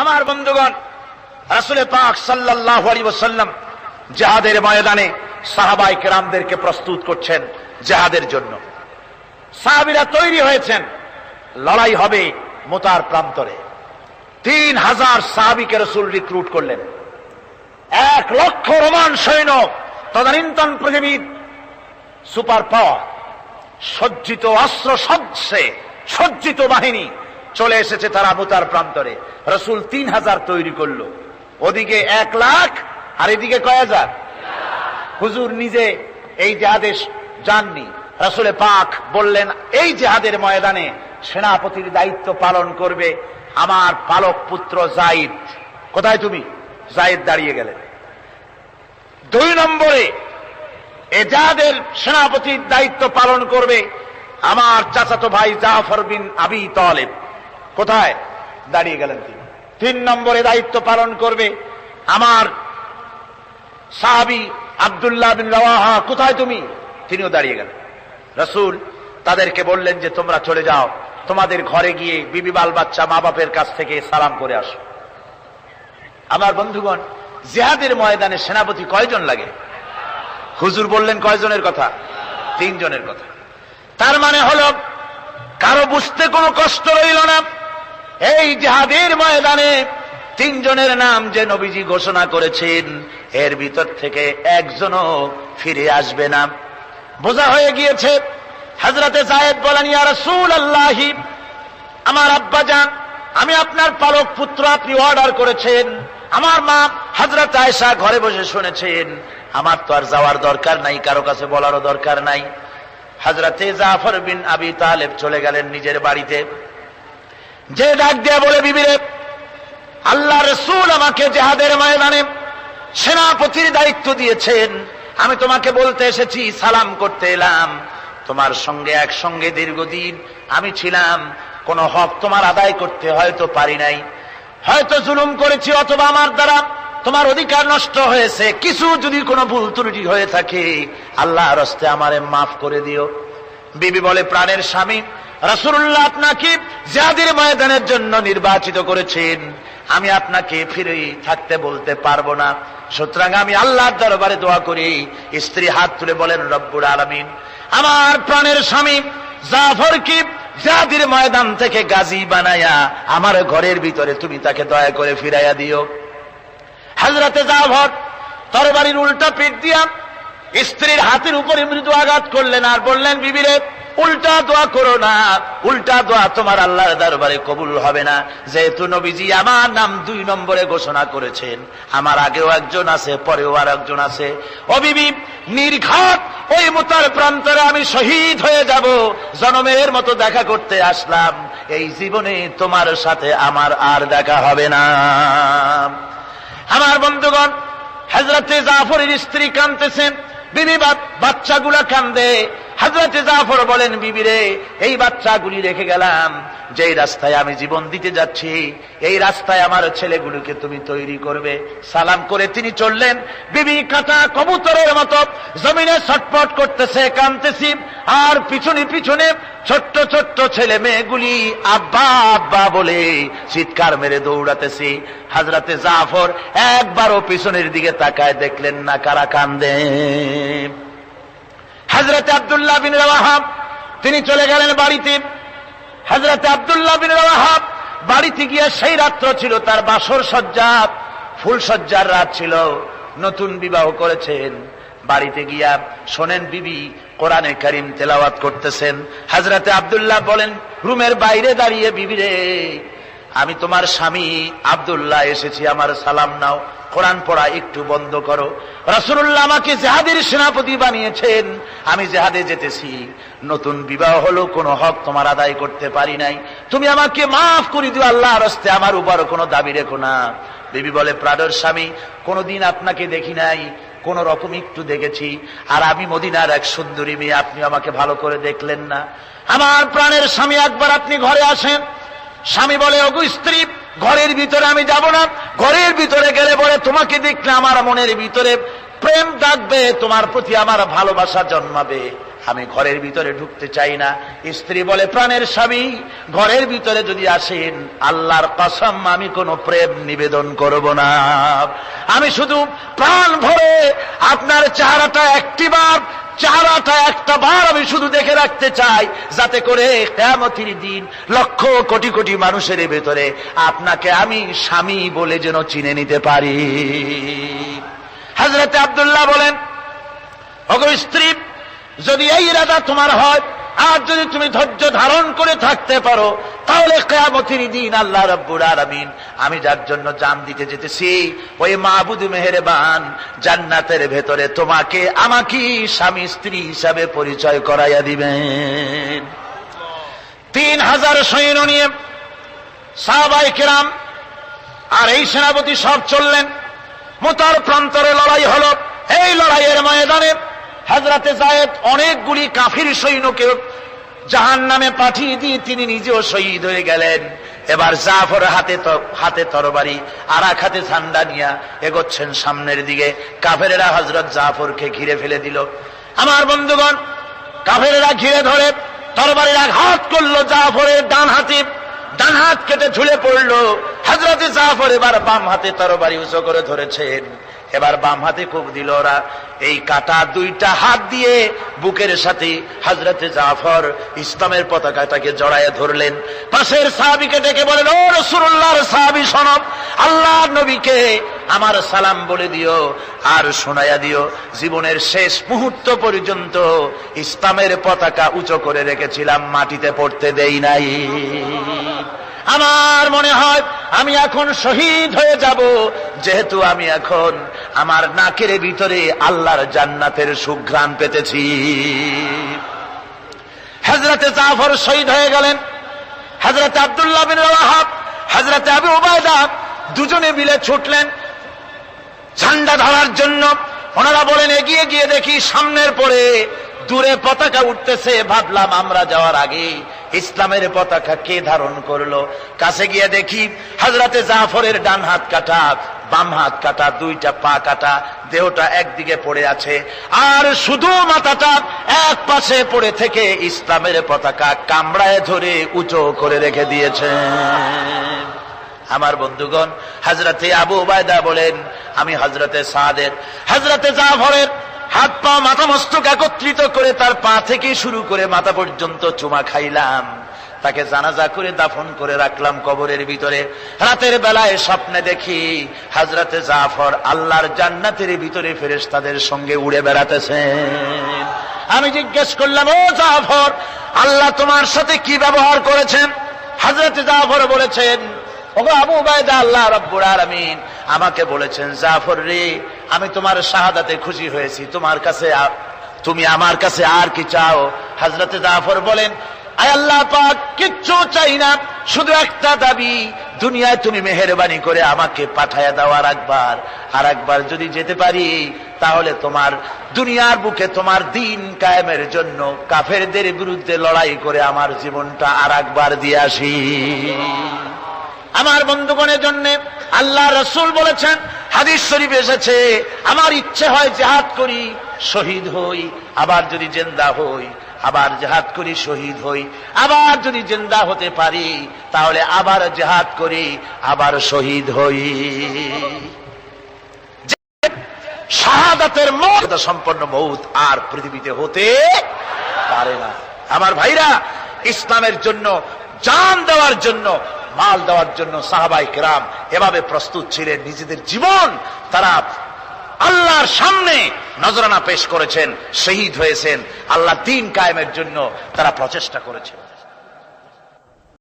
আমার বন্ধুগণ, রাসূল পাক সাল্লাল্লাহু আলাইহি ওয়াসাল্লাম জিহাদের ময়দানে সাহাবায়ে কেরামদেরকে প্রস্তুত করছেন জিহাদের জন্য। সাহাবীরা তৈরি হয়েছেন, লড়াই হবে মুতার প্রান্তরে। 3000 সাহাবীকে রাসূল রিক্রুট করলেন। 1 লক্ষ রোমান সৈন্য, তদানীন্তন পৃথিবীর সুপার পাওয়ার, সজ্জিত অস্ত্র সজ্জিত বাহিনী চলে এসেছে তারা মুতার প্রান্তরে। রাসূল 3000 তৈরি করলো, ওদিকে 1 লাখ আর এদিকে কয় হাজার। হুজুর নিজে এই জিহাদে যাননি। রাসূল পাক বললেন, এই জিহাদের ময়দানে সেনাপতির দায়িত্ব পালন করবে আমার পালক পুত্র যায়েদ। কোথায় তুমি? যায়েদ দাঁড়িয়ে গেলেন। 2 নম্বরে এই জিহাদের সেনাপতির দায়িত্ব পালন করবে আমার চাচাতো ভাই জাফর বিন আবি তালেব। কোথায়? দাঁড়িয়ে গেলেন তিনি। 3 নম্বরে দায়িত্ব পালন করবে আমার সাহাবী আব্দুল্লাহ বিন রাওয়াহা। কোথায় তুমি? তিনিও দাঁড়িয়ে গেলেন। রাসূল তাদেরকে বললেন যে তোমরা চলে যাও, তোমাদের ঘরে গিয়ে বিবি বাল বাচ্চা মা বাপের কাছ থেকে সালাম করে আসো। আমার বন্ধুগণ, জিহাদের ময়দানে সেনাপতি কয়জন লাগে? হুজুর বললেন কয়জনের কথা? 3 জনের কথা। তার মানে হলো কারো বুঝতে কোনো কষ্ট রইল না, এই জিহাদের ময়দানে 3 জনের নাম যে নবীজি ঘোষণা করেছেন, এর ভিতর থেকে একজনও ফিরে আসবে না। বোঝা হয়ে গিয়েছে। হযরতে যায়েদ বলেন, ইয়া রাসূলুল্লাহ, আমার আব্বাজান, আমি আপনার পালক পুত্র, আপনি অর্ডার করেছেন। আমার মা হযরত আয়েশা ঘরে বসে শুনেছেন, আমার তো আর যাওয়ার দরকার নাই, কারো কাছে বলারও দরকার নাই। হযরতে জাফর বিন আবি তালেব চলে গেলেন নিজের বাড়িতে। যে ডাক দিয়ে বলে, বিবিরে, আল্লাহ রাসূল আমাকে জিহাদের ময়দানে সেনাপতির দায়িত্ব দিয়েছেন, আমি তোমাকে বলতে এসেছি, সালাম করতে এলাম। তোমার সঙ্গে একসঙ্গে দীর্ঘদিন আমি ছিলাম, কোন হক তোমার আদায় করতে হয়তো পারি নাই, হয়তো জুলুম করেছি, অথবা আমার দ্বারা তোমার অধিকার নষ্ট হয়েছে। কিছু যদি কোনো ভুল ত্রুটি হয়ে থাকে, আল্লাহর হস্তে আমারে মাফ করে দিও। বিবি বলে, প্রাণের স্বামী, রাসূলুল্লাহ আপনাকে জিহাদের ময়দানের জন্য নির্বাচিত করেছেন, আমি আপনাকে ফিরে থাকতে বলতে পারবো না। সুতরাং আমি আল্লাহর দরবারে দোয়া করি। স্ত্রী হাত তুলে বলেন, রব্বুল আলামিন, আমার প্রাণের স্বামী জাফরকে জিহাদের ময়দান থেকে গাজী বানায়া আমার ঘরের ভিতরে তুমি তাকে দয়া করে ফিরাইয়া দিও। হযরতে জাফর তরবারির উল্টা পিঠ দিয়া স্ত্রীর হাতের উপরে মৃদু আঘাত করলেন আর বললেন, বিবিরে, উল্টা দোয়া করো না, উল্টা দোয়া তোমার আল্লাহর দরবারে কবুল হবে না। যেহেতু নবীজি আমার নাম 2 নম্বরে ঘোষণা করেছেন, আমার আগেও একজন আছে, পরেও আর একজন আছে। ও বিবি, নির্ঘাত ওই মুতার প্রান্তরে আমি শহীদ হয়ে যাব, জনমের মতো দেখা করতে আসলাম, এই জীবনে তোমার সাথে আমার আর দেখা হবে না। আমার বন্ধুগণ, হযরতে জাফরের স্ত্রী কাঁদতেছেন, বিবি বাচ্চাগুলা কান্দে। হযরতে জাফর বলেন, বিবিরে, এই বাচ্চাগুলি রেখে গেলাম, যেই রাস্তায় আমি জীবন দিতে যাচ্ছি, এই রাস্তায় আমার ছেলেগুলোকে তুমি তৈরি করবে। সালাম করে তিনি চললেন। বিবি কাঁটা কবুতরের মতো জমিনে ছটফট করতেছে, কাঁদতেছি, আর পিছনে পিছনে ছোট্ট ছোট্ট ছেলে মেয়েগুলি আব্বা আব্বা বলে চিৎকার মেরে দৌড়াতেছি। হযরতে জাফর একবারও পিছনের দিকে তাকায় দেখলেন না কারা কান্দে। হযরতে আব্দুল্লাহ বিন রাওয়াহা তিনি চলে গেলেন বাড়িতে। হযরতে আব্দুল্লাহ বিন রাওয়াহা বাড়িতে গিয়ে, সেই রাত্র ছিল তার বাসর সজ্জা, ফুল সজ্জার রাত ছিল, নতুন বিবাহ করেছেন। বাড়িতে গিয়া শোনেন বিবি কোরআনে কারীম তেলাওয়াত করতেছেন। হযরতে আব্দুল্লাহ বলেন, রুমের বাইরে দাঁড়িয়ে, বিবিরে, আমি তোমার স্বামী আব্দুল্লাহ এসেছি, আমার সালাম নাও, কোরআন পড়া একটু বন্ধ করো। রাসূলুল্লাহ আমাকে জিহাদের সেনাপতি বানিয়েছেন, আমি জিহাদে যেতেছি, নতুন বিবাহ হলো, কোনো হক তোমার আদায় করতে পারি নাই, তুমি আমাকে মাফ করে দিও, আল্লাহর হস্তে আমার উপর কোনো দাবি রেখো না। বিবি বলে, প্রাণের স্বামী, কোনদিন আপনাকে দেখি নাই, কোন রকম একটু দেখেছি, আর আমি মদিনার এক সুন্দরী মেয়ে, আপনি আমাকে ভালো করে দেখলেন না। আমার প্রাণের স্বামী, একবার আপনি ঘরে আসেন। স্বামী বলে, ওগো স্ত্রী, ঘরের ভিতরে আমি যাব না, ঘরের ভিতরে গেলে বলে তোমাকে দেখলে আমার মনের ভিতরে প্রেম ডাকবে, তোমার প্রতি আমার ভালোবাসা জন্মাবে, আমি ঘরের ভিতরে ঢুকতে চাই না। স্ত্রী বলে, প্রাণের স্বামী ঘরের ভিতরে যদি আসেন, আল্লাহর কসম আমি কোনো প্রেম নিবেদন করব না, আমি শুধু প্রাণ ভরে আপনার চেহারাটা একটা বার আমি শুধু দেখে রাখতে চাই, যাতে করে কিয়ামতের দিন লক্ষ কোটি কোটি মানুষের ভেতরে আপনাকে আমি স্বামী বলে যেন চিনে নিতে পারি। হযরত আব্দুল্লাহ বলেন, ওগো স্ত্রী, যদি এই ইরাদা তোমার হয় আর যদি তুমি ধৈর্য ধারণ করে থাকতে পারো, তাহলে কিয়ামতের দিন আল্লাহ রাব্বুল আলামিন আমি যার জন্য জান দিতে যেতেছি ওই মাবুদ মেহেরবান জান্নাতের ভেতরে তোমাকে আমাকে স্বামী স্ত্রী হিসাবে পরিচয় করাইয়া দিবেন। 3000 সৈন্য নিয়ে সাহাবায়ে কেরাম আর এই সেনাপতি সব চললেন। মুতার প্রান্তরে লড়াই হলো। এই লড়াইয়ের ময়দানে হযরতে যায়েদ অনেকগুলি কাফির সৈন্যকে জাহান্নামে পাঠিয়ে দিয়ে তিনি নিজেও শহীদ হয়ে গেলেন। এবার জাফর হাতে তরবারি আর এক হাতে ঝান্ডা নিয়ে এগোচ্ছেন সামনের দিকে। কাফেরেরা হযরত জাফরকে ঘিরে ফেলে দিল। আমার বন্ধুগণ, কাফেরেরা ঘিরে ধরে তরবারির আঘাত করলো জাফরের ডান হাত কেটে ঝুলে পড়লো। হযরতে জাফর এবার বাম হাতে তরবারি উঁচু করে ধরেছেন। এবার বাম হাতে কোপ দিল ওরা। এই কাটা দুইটা হাত দিয়ে বুকের সাথে হযরতে জাফর ইসলামের পতাকাটাকে জড়ায় ধরলেন। পাশের সাহাবীকে ডেকে বলেন, ও রাসূলুল্লাহর সাহাবী শোনো, আল্লাহর নবীকে আমার সালাম বলে দিও আর শোনায়া দিও, জীবনের শেষ মুহূর্ত পর্যন্ত ইসলামের পতাকা উঁচু করে রেখেছিলাম, মাটিতে পড়তে দেই নাই। আমার মনে হয় আমি এখন শহীদ হয়ে যাব, যেহেতু আমি এখন আমার নাকের ভিতরে আল্লাহর জান্নাতের সুঘ্রাণ পেতেছি। হযরতে জাফর শহীদ হয়ে গেলেন। হযরতে আব্দুল্লাহ বিন রাওয়াহা, হযরতে আবু উবাইদা দুজনে মিলে ছুটলেন ঝান্ডা ধরার জন্য। ওনারা বলেন, এগিয়ে গিয়ে দেখি সামনের পরে দূরে পতাকা উঠতেছে। ভাবলাম আমরা যাওয়ার আগে ইসলামের পতাকা কে ধারণ করলো। কাছে গিয়ে দেখি হযরতে জাফরের ডান হাত কাটা, বাম হাত কাটা, দুইটা পা কাটা, দেহটা একদিকে পড়ে আছে আর শুধু মাথাটা এক পাশে পড়ে থেকে ইসলামের পতাকা কামড়ায় ধরে উঁচু করে রেখে দিয়েছেন। আমার বন্ধুগণ, হযরতে আবু উবাইদা বলেন, আমি হযরতে সাদের, হযরতে জাফরের হাত পা মাথা মস্তক একত্রিত করে তার পা থেকে শুরু করে মাথা পর্যন্ত চুমা খাইলাম। তাকে জানাজা করে দাফন করে রাখলাম কবরের ভিতরে। রাতের বেলায় স্বপ্নে দেখি হযরতে জাফর আল্লাহর জান্নাতের ভিতরে ফেরেশতাদের সঙ্গে উড়ে বেড়াতেছেন। আমি জিজ্ঞেস করলাম, ও জাফর, আল্লাহ তোমার সাথে কি ব্যবহার করেছেন? হযরতে জাফর বলেছেন, ওগো আবু উবাইদা, আল্লাহ রাব্বুল আলামিন আমাকে বলেছেন, জাফর রে, আমি তোমার শাহাদাতে খুশি হয়েছি, তুমি আমার কাছে আর কি চাও? হযরতে জাফর বলেন, আয় আল্লাহ পাক, কিচ্ছু চাই না, শুধু একটা দাবি, দুনিয়ায় তুমি মেহেরবানি করে আমাকে পাঠায়া দাও আর একবার যদি যেতে পারি, তাহলে তোমার দুনিয়ার বুকে তোমার দিন কায়েমের জন্য কাফেরদের বিরুদ্ধে লড়াই করে আমার জীবনটা আর একবার দিয়ে আসি। আমার বন্ধুগণের জন্য আল্লাহ রাসূল বলেছেন, হাদিস শরীফে এসেছে, আমার ইচ্ছে হয় জিহাদ করি, শহীদ হই, আবার যদি জিন্দা হই, আবার জিহাদ করি, শহীদ হই, আবার যদি জিন্দা হতে পারি তাহলে আবার জিহাদ করি, আবার শহীদ হই। শাহাদাতের মর্যাদা সম্পন্ন মউত আর পৃথিবীতে হতে পারে না। আমার ভাইরা, ইসলামের জন্য জান দেওয়ার জন্য, মাল দেওয়ার জন্য সাহাবায়ে কেরাম এভাবে প্রস্তুত ছিলেন। নিজেদের জীবন তারা আল্লাহর সামনে নজরানা পেশ করেছেন, শহীদ হয়েছেন, আল্লাহ দ্বীন কায়েমের জন্য তারা প্রচেষ্টা করেছেন।